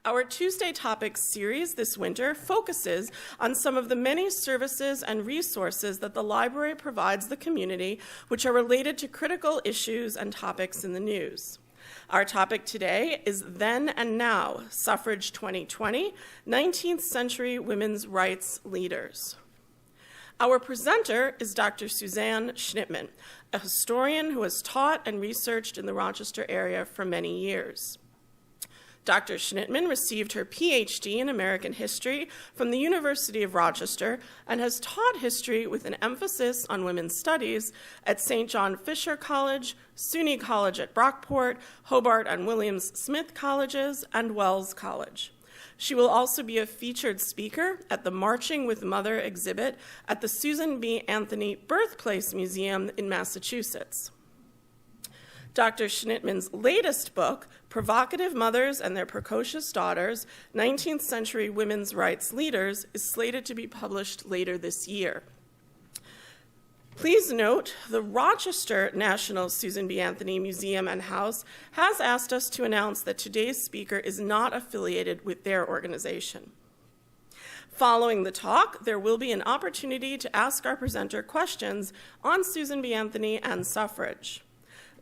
Our Tuesday Topics series this winter focuses on some of the many services and resources that the library provides the community, which are related to critical issues and topics in the news. Our topic today is Then and Now, Suffrage 2020, 19th Century Women's Rights Leaders. Our presenter is Dr. Suzanne Schnittman, a historian who has taught and researched in the Rochester area for many years. Dr. Schnittman received her PhD in American history from the University of Rochester and has taught history with an emphasis on women's studies at St. John Fisher College, SUNY College at Brockport, Hobart and Williams Smith Colleges, and Wells College. She will also be a featured speaker at the Marching with Mother exhibit at the Susan B. Anthony Birthplace Museum in Massachusetts. Dr. Schnittman's latest book, Provocative Mothers and Their Precocious Daughters, 19th Century Women's Rights Leaders, is slated to be published later this year. Please note, the Rochester National Susan B. Anthony Museum and House has asked us to announce that today's speaker is not affiliated with their organization. Following the talk, there will be an opportunity to ask our presenter questions on Susan B. Anthony and suffrage.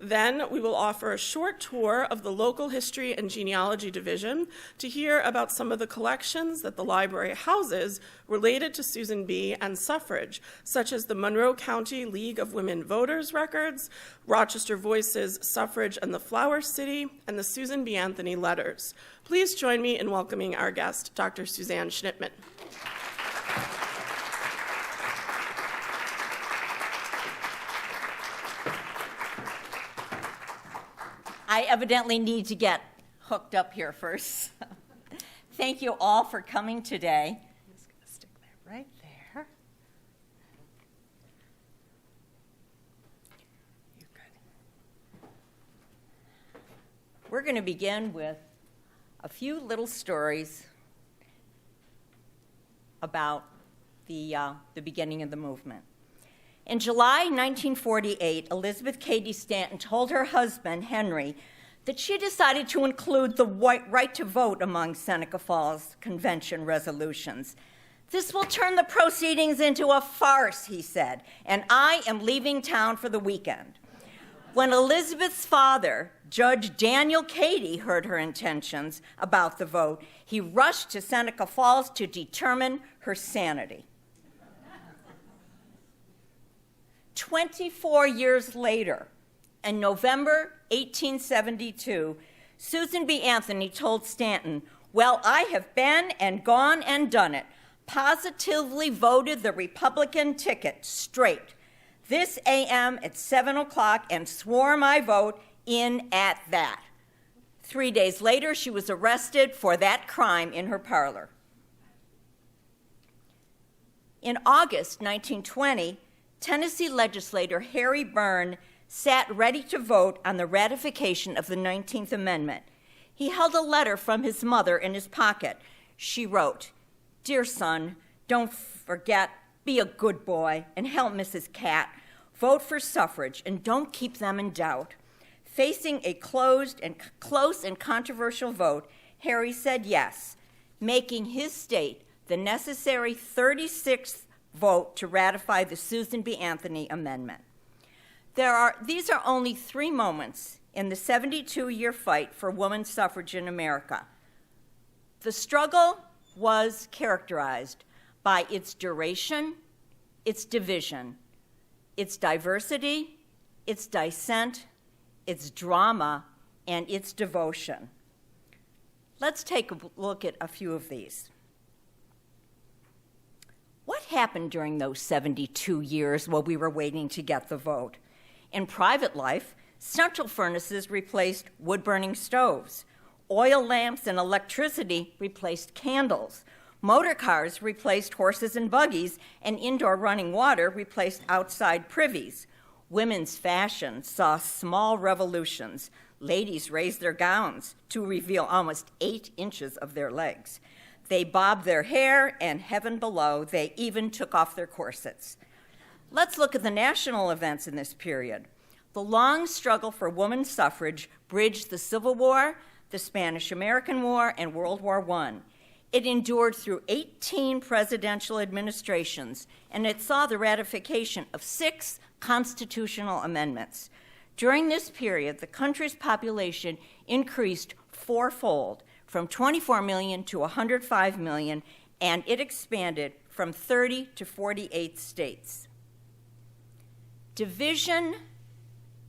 Then we will offer a short tour of the local history and genealogy division to hear about some of the collections that the library houses related to Susan B. and suffrage, such as the Monroe County League of Women Voters records, Rochester Voices Suffrage and the Flower City, and the Susan B. Anthony letters. Please join me in welcoming our guest, Dr. Suzanne Schnittman. I evidently need to get hooked up here first. Thank you all for coming today. I'm just going to stick that right there. You're good. We're going to begin with a few little stories about the beginning of the movement. In July 1948, Elizabeth Cady Stanton told her husband, Henry, that she decided to include the right to vote among Seneca Falls Convention resolutions. "This will turn the proceedings into a farce," he said, "and I am leaving town for the weekend." When Elizabeth's father, Judge Daniel Cady, heard her intentions about the vote, he rushed to Seneca Falls to determine her sanity. 24 years later, in November 1872, Susan B. Anthony told Stanton, "Well, I have been and gone and done it, positively voted the Republican ticket straight this a.m. at 7 o'clock and swore my vote in at that." 3 days later, she was arrested for that crime in her parlor. In August 1920, Tennessee legislator Harry Byrne sat ready to vote on the ratification of the 19th Amendment. He held a letter from his mother in his pocket. She wrote, "Dear son, don't forget, be a good boy and help Mrs. Catt. Vote for suffrage and don't keep them in doubt." Facing a close and controversial vote, Harry said yes, making his state the necessary 36th vote to ratify the Susan B. Anthony Amendment. These are only 3 moments in the 72-year fight for women's suffrage in America. The struggle was characterized by its duration, its division, its diversity, its dissent, its drama, and its devotion. Let's take a look at a few of these. What happened during those 72 years while we were waiting to get the vote? In private life, central furnaces replaced wood-burning stoves. Oil lamps and electricity replaced candles. Motor cars replaced horses and buggies, and indoor running water replaced outside privies. Women's fashion saw small revolutions. Ladies raised their gowns to reveal almost 8 inches of their legs. They bobbed their hair, and heaven below, they even took off their corsets. Let's look at the national events in this period. The long struggle for women's suffrage bridged the Civil War, the Spanish-American War, and World War I. It endured through 18 presidential administrations, and it saw the ratification of 6 constitutional amendments. During this period, the country's population increased fourfold, from 24 million to 105 million, and it expanded from 30 to 48 states. Division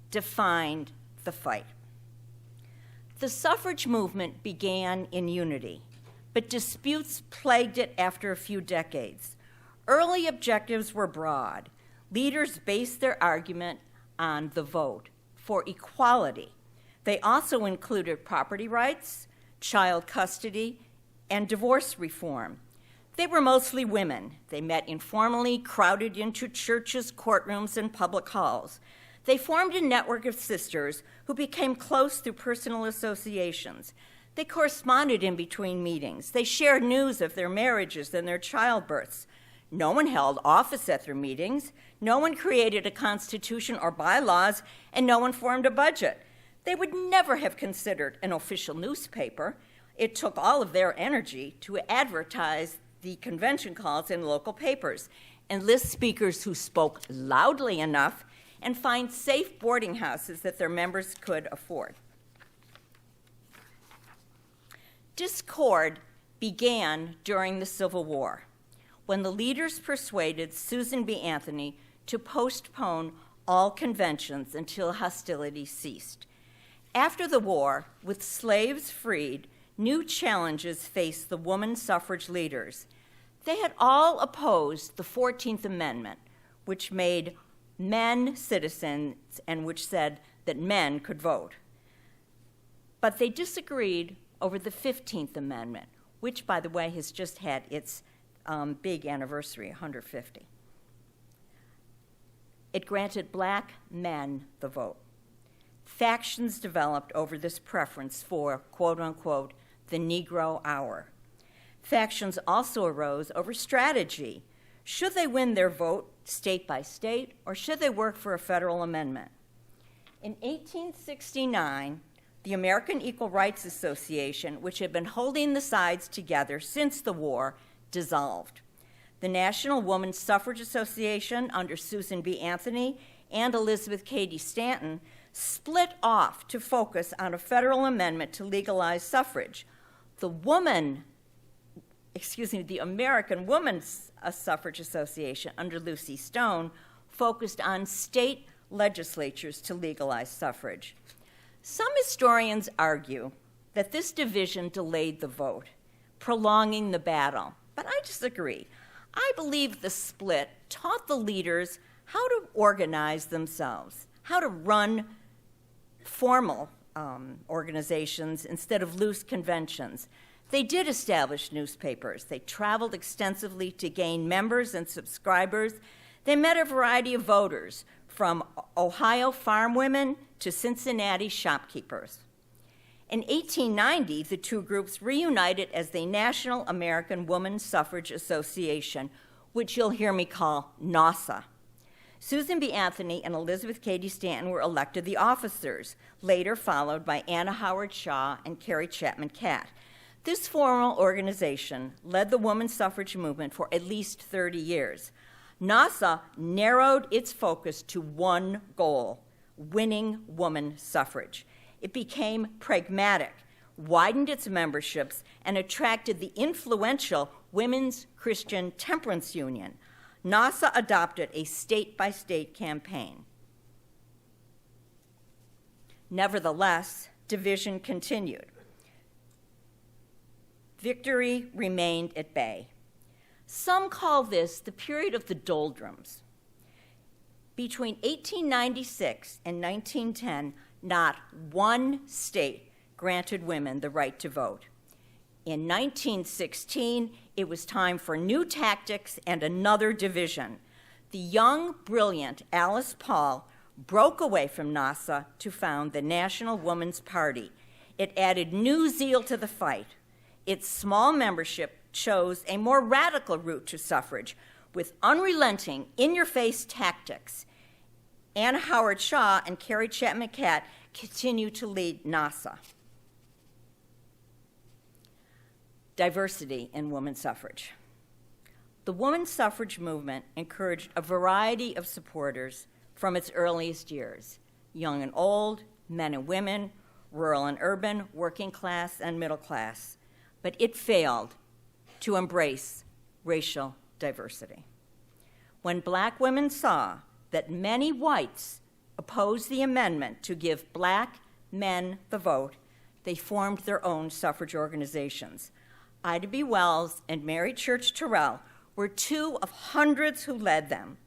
defined the fight. The suffrage movement began in unity, but disputes plagued it after a few decades. Early objectives were broad. Leaders based their argument on the vote for equality. They also included property rights, child custody, and divorce reform. They were mostly women. They met informally, crowded into churches, courtrooms, and public halls. They formed a network of sisters who became close through personal associations. They corresponded in between meetings. They shared news of their marriages and their childbirths. No one held office at their meetings. No one created a constitution or bylaws, and no one formed a budget. They would never have considered an official newspaper. It took all of their energy to advertise the convention calls in local papers, enlist speakers who spoke loudly enough, and find safe boarding houses that their members could afford. Discord began during the Civil War, when the leaders persuaded Susan B. Anthony to postpone all conventions until hostilities ceased. After the war, with slaves freed, new challenges faced the woman suffrage leaders. They had all opposed the 14th Amendment, which made men citizens and which said that men could vote. But they disagreed over the 15th Amendment, which, by the way, has just had its big anniversary, 150. It granted black men the vote. Factions developed over this preference for, quote unquote, the Negro hour. Factions also arose over strategy. Should they win their vote state by state, or should they work for a federal amendment? In 1869, the American Equal Rights Association, which had been holding the sides together since the war, dissolved. The National Woman Suffrage Association, under Susan B. Anthony and Elizabeth Cady Stanton, split off to focus on a federal amendment to legalize suffrage. The American Women's Suffrage Association, under Lucy Stone, focused on state legislatures to legalize suffrage. Some historians argue that this division delayed the vote, prolonging the battle, but I disagree. I believe the split taught the leaders how to organize themselves, how to run formal organizations instead of loose conventions. They did establish newspapers. They traveled extensively to gain members and subscribers. They met a variety of voters, from Ohio farm women to Cincinnati shopkeepers. In 1890, the two groups reunited as the National American Woman Suffrage Association, which you'll hear me call NASA. Susan B. Anthony and Elizabeth Cady Stanton were elected the officers, later followed by Anna Howard Shaw and Carrie Chapman Catt. This formal organization led the women's suffrage movement for at least 30 years. NASA narrowed its focus to one goal: winning woman suffrage. It became pragmatic, widened its memberships, and attracted the influential Women's Christian Temperance Union. NASA adopted a state-by-state campaign. Nevertheless, division continued. Victory remained at bay. Some call this the period of the doldrums. Between 1896 and 1910, not one state granted women the right to vote. In 1916, it was time for new tactics and another division. The young, brilliant Alice Paul broke away from NASA to found the National Woman's Party. It added new zeal to the fight. Its small membership chose a more radical route to suffrage with unrelenting, in-your-face tactics. Anna Howard Shaw and Carrie Chapman Catt continue to lead NASA. diversity in women's suffrage. The women's suffrage movement encouraged a variety of supporters from its earliest years, young and old, men and women, rural and urban, working class and middle class, but it failed to embrace racial diversity. When black women saw that many whites opposed the amendment to give black men the vote, they formed their own suffrage organizations. Ida B. Wells and Mary Church Terrell were two of hundreds who led them.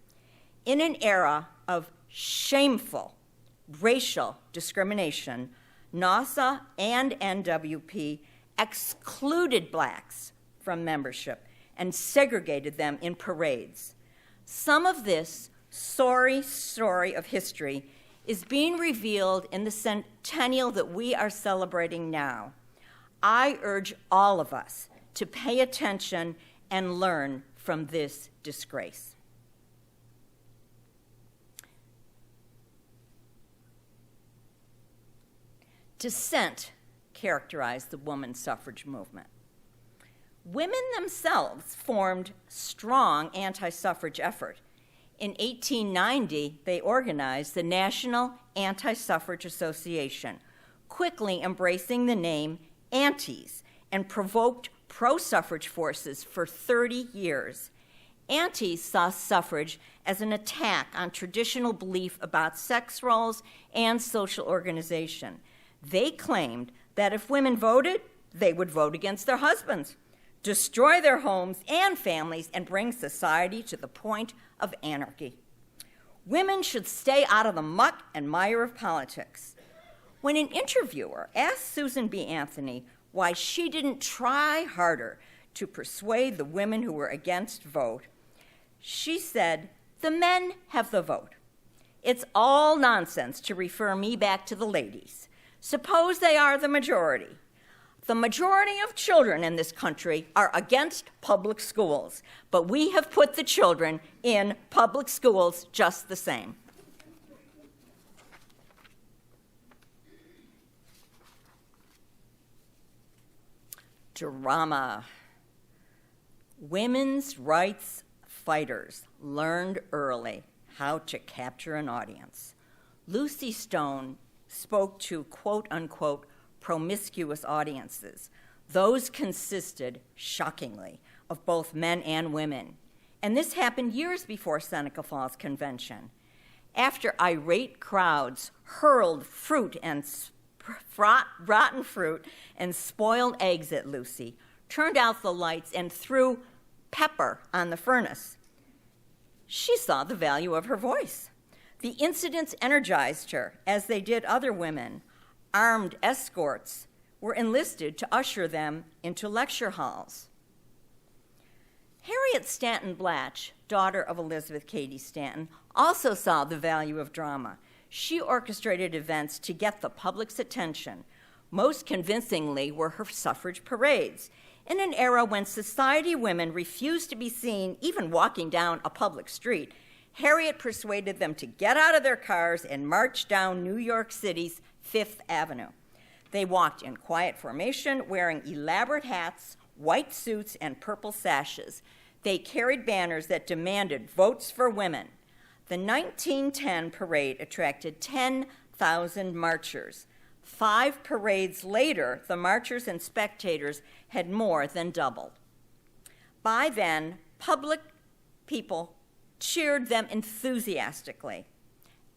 In an era of shameful racial discrimination, NASA and NWP excluded blacks from membership and segregated them in parades. Some of this sorry story of history is being revealed in the centennial that we are celebrating now. I urge all of us to pay attention and learn from this disgrace. Dissent characterized the women's suffrage movement. Women themselves formed strong anti-suffrage effort. In 1890, they organized the National Anti-Suffrage Association, quickly embracing the name Antis, and provoked pro-suffrage forces for 30 years. Antis saw suffrage as an attack on traditional belief about sex roles and social organization. They claimed that if women voted, they would vote against their husbands, destroy their homes and families, and bring society to the point of anarchy. Women should stay out of the muck and mire of politics. When an interviewer asked Susan B. Anthony why she didn't try harder to persuade the women who were against vote, she said, "The men have the vote. It's all nonsense to refer me back to the ladies. Suppose they are the majority. The majority of children in this country are against public schools, but we have put the children in public schools just the same." Drama. Women's rights fighters learned early how to capture an audience. Lucy Stone spoke to quote-unquote promiscuous audiences. Those consisted, shockingly, of both men and women. And this happened years before Seneca Falls Convention. After irate crowds hurled rotten fruit and spoiled eggs at Lucy, turned out the lights, and threw pepper on the furnace, she saw the value of her voice. The incidents energized her, as they did other women. Armed escorts were enlisted to usher them into lecture halls. Harriet Stanton Blatch, daughter of Elizabeth Cady Stanton, also saw the value of drama. She orchestrated events to get the public's attention. Most convincingly were her suffrage parades. In an era when society women refused to be seen even walking down a public street, Harriet persuaded them to get out of their cars and march down New York City's Fifth Avenue. They walked in quiet formation, wearing elaborate hats, white suits, and purple sashes. They carried banners that demanded votes for women. The 1910 parade attracted 10,000 marchers. 5 parades later, the marchers and spectators had more than doubled. By then, public people cheered them enthusiastically.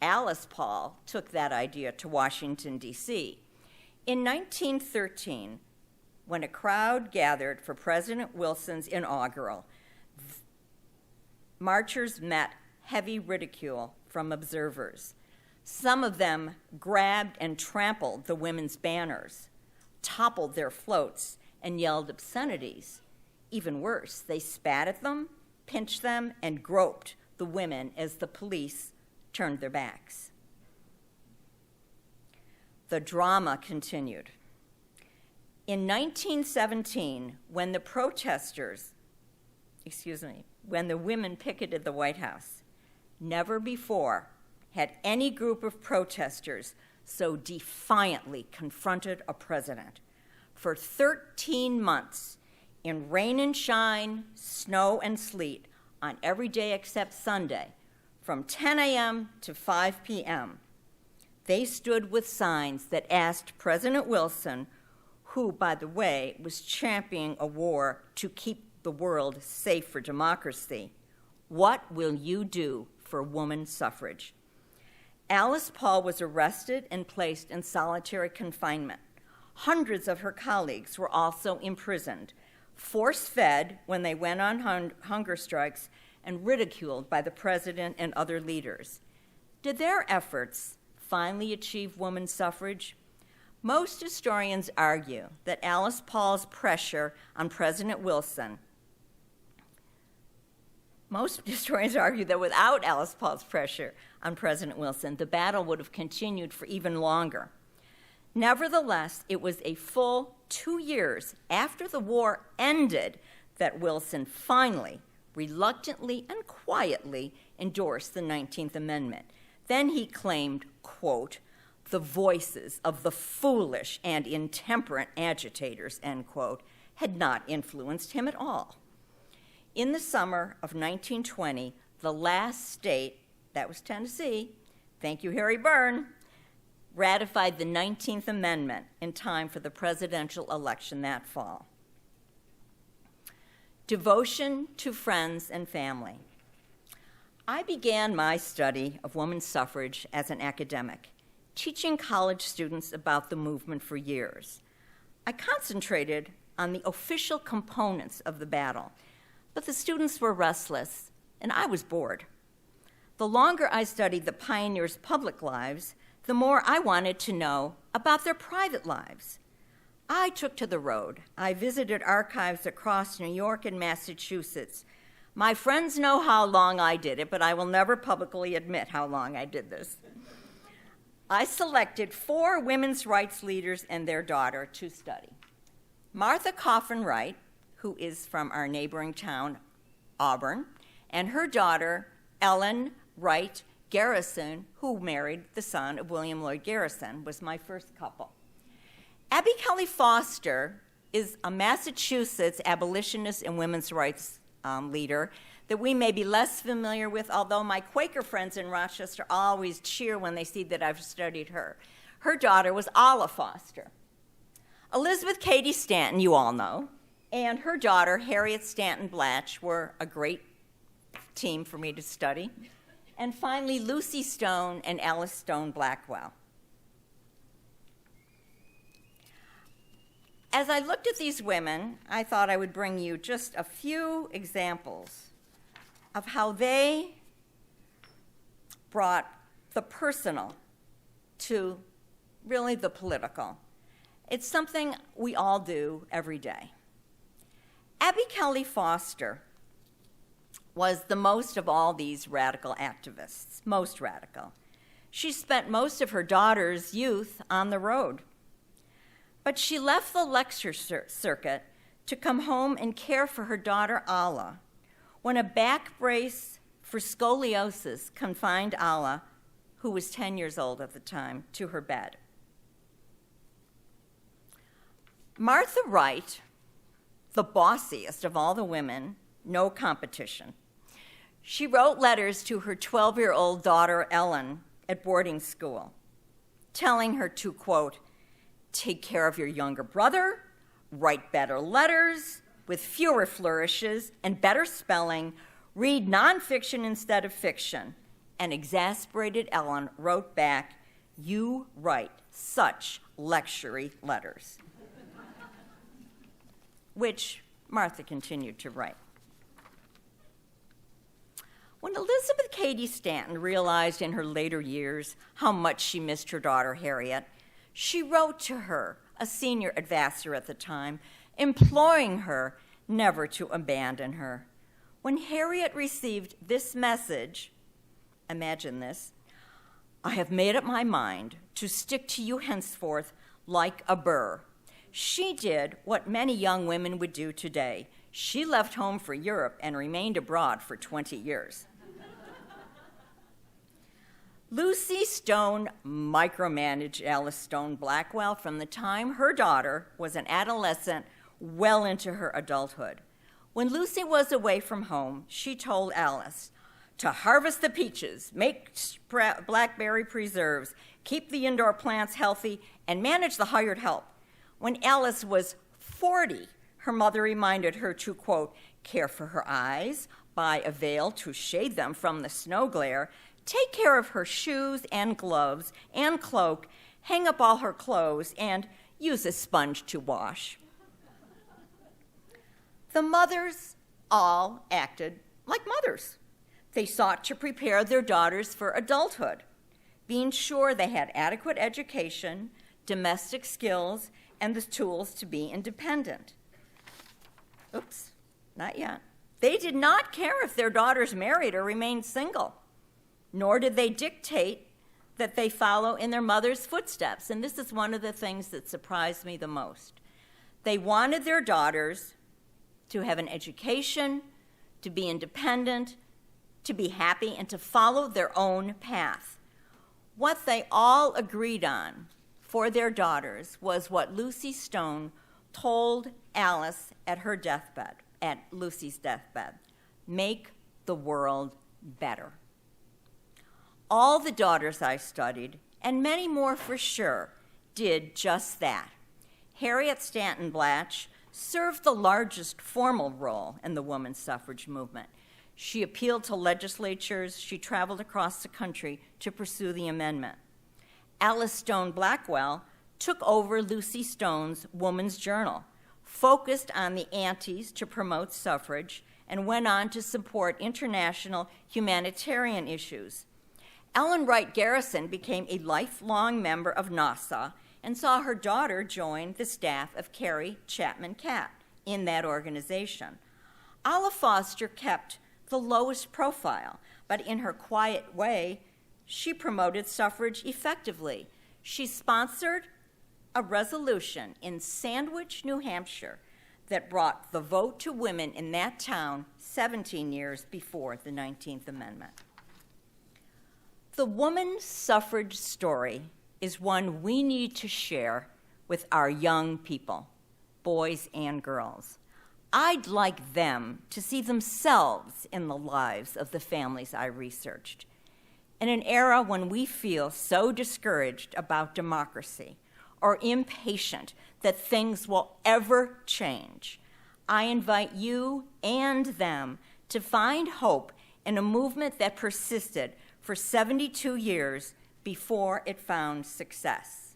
Alice Paul took that idea to Washington, D.C. In 1913, when a crowd gathered for President Wilson's inaugural, marchers met heavy ridicule from observers. Some of them grabbed and trampled the women's banners, toppled their floats, and yelled obscenities. Even worse, they spat at them, pinched them, and groped the women as the police turned their backs. The drama continued. In 1917, when the women picketed the White House, never before had any group of protesters so defiantly confronted a president. For 13 months, in rain and shine, snow and sleet, on every day except Sunday, from 10 a.m. to 5 p.m. They stood with signs that asked President Wilson, who, by the way, was championing a war to keep the world safe for democracy, "What will you do for women's suffrage?" Alice Paul was arrested and placed in solitary confinement. Hundreds of her colleagues were also imprisoned, force-fed when they went on hunger strikes, and ridiculed by the president and other leaders. Did their efforts finally achieve women's suffrage? Most historians argue that Alice Paul's pressure on President Wilson, most historians argue that without Alice Paul's pressure on President Wilson, the battle would have continued for even longer. Nevertheless, it was a full 2 years after the war ended that Wilson finally, reluctantly and quietly, endorsed the 19th Amendment. Then he claimed, quote, "the voices of the foolish and intemperate agitators," end quote, had not influenced him at all. In the summer of 1920, the last state, that was Tennessee, thank you, Harry Byrne, ratified the 19th Amendment in time for the presidential election that fall. Devotion to friends and family. I began my study of women's suffrage as an academic, teaching college students about the movement for years. I concentrated on the official components of the battle, but the students were restless, and I was bored. The longer I studied the pioneers' public lives, the more I wanted to know about their private lives. I took to the road. I visited archives across New York and Massachusetts. My friends know how long I did it, but I will never publicly admit how long I did this. I selected 4 women's rights leaders and their daughter to study. Martha Coffin Wright, who is from our neighboring town, Auburn, and her daughter, Ellen Wright Garrison, who married the son of William Lloyd Garrison, was my first couple. Abby Kelly Foster is a Massachusetts abolitionist and women's rights leader that we may be less familiar with, although my Quaker friends in Rochester always cheer when they see that I've studied her. Her daughter was Olive Foster. Elizabeth Cady Stanton, you all know, and her daughter, Harriet Stanton Blatch, were a great team for me to study. And finally, Lucy Stone and Alice Stone Blackwell. As I looked at these women, I thought I would bring you just a few examples of how they brought the personal to really the political. It's something we all do every day. Abby Kelly Foster was the most of all these radical activists, most radical. She spent most of her daughter's youth on the road. But she left the lecture circuit to come home and care for her daughter, Alla, when a back brace for scoliosis confined Alla, who was 10 years old at the time, to her bed. Martha Wright, the bossiest of all the women, no competition. She wrote letters to her 12-year-old daughter, Ellen, at boarding school, telling her to, quote, "take care of your younger brother, write better letters with fewer flourishes and better spelling, read nonfiction instead of fiction." And exasperated Ellen wrote back, "You write such lectury letters," which Martha continued to write. When Elizabeth Cady Stanton realized in her later years how much she missed her daughter Harriet, she wrote to her, a senior at Vassar at the time, imploring her never to abandon her. When Harriet received this message, imagine this, "I have made up my mind to stick to you henceforth like a burr." She did what many young women would do today. She left home for Europe and remained abroad for 20 years. Lucy Stone micromanaged Alice Stone Blackwell from the time her daughter was an adolescent well into her adulthood. When Lucy was away from home, she told Alice to harvest the peaches, make blackberry preserves, keep the indoor plants healthy, and manage the hired help. When Alice was 40, her mother reminded her to, quote, care for her eyes, buy a veil to shade them from the snow glare, take care of her shoes and gloves and cloak, hang up all her clothes, and use a sponge to wash. The mothers all acted like mothers. They sought to prepare their daughters for adulthood, being sure they had adequate education, domestic skills, and the tools to be independent. Oops, not yet. They did not care if their daughters married or remained single, nor did they dictate that they follow in their mother's footsteps. And this is one of the things that surprised me the most. They wanted their daughters to have an education, to be independent, to be happy, and to follow their own path. What they all agreed on for their daughters was what Lucy Stone told Alice at her deathbed, at Lucy's deathbed: make the world better. All the daughters I studied, and many more for sure, did just that. Harriet Stanton Blatch served the largest formal role in the women's suffrage movement. She appealed to legislatures. She traveled across the country to pursue the amendment. Alice Stone Blackwell took over Lucy Stone's Woman's Journal, focused on the antis to promote suffrage, and went on to support international humanitarian issues. Ellen Wright Garrison became a lifelong member of NASA and saw her daughter join the staff of Carrie Chapman Catt in that organization. Olive Foster kept the lowest profile, but in her quiet way, she promoted suffrage effectively. She sponsored a resolution in Sandwich, New Hampshire, that brought the vote to women in that town 17 years before the 19th Amendment. The woman's suffrage story is one we need to share with our young people, boys and girls. I'd like them to see themselves in the lives of the families I researched. In an era when we feel so discouraged about democracy or impatient that things will ever change, I invite you and them to find hope in a movement that persisted for 72 years before it found success.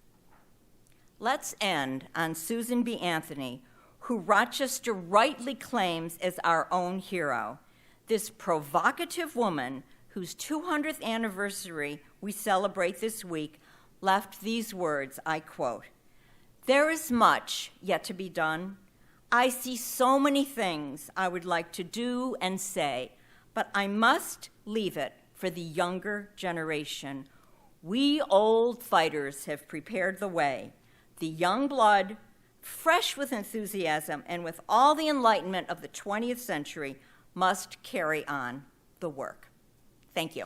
Let's end on Susan B. Anthony, who Rochester rightly claims as our own hero. This provocative woman, whose 200th anniversary we celebrate this week, left these words, I quote, "There is much yet to be done. I see so many things I would like to do and say, but I must leave it for the younger generation. We old fighters have prepared the way. The young blood, fresh with enthusiasm and with all the enlightenment of the 20th century, must carry on the work." Thank you.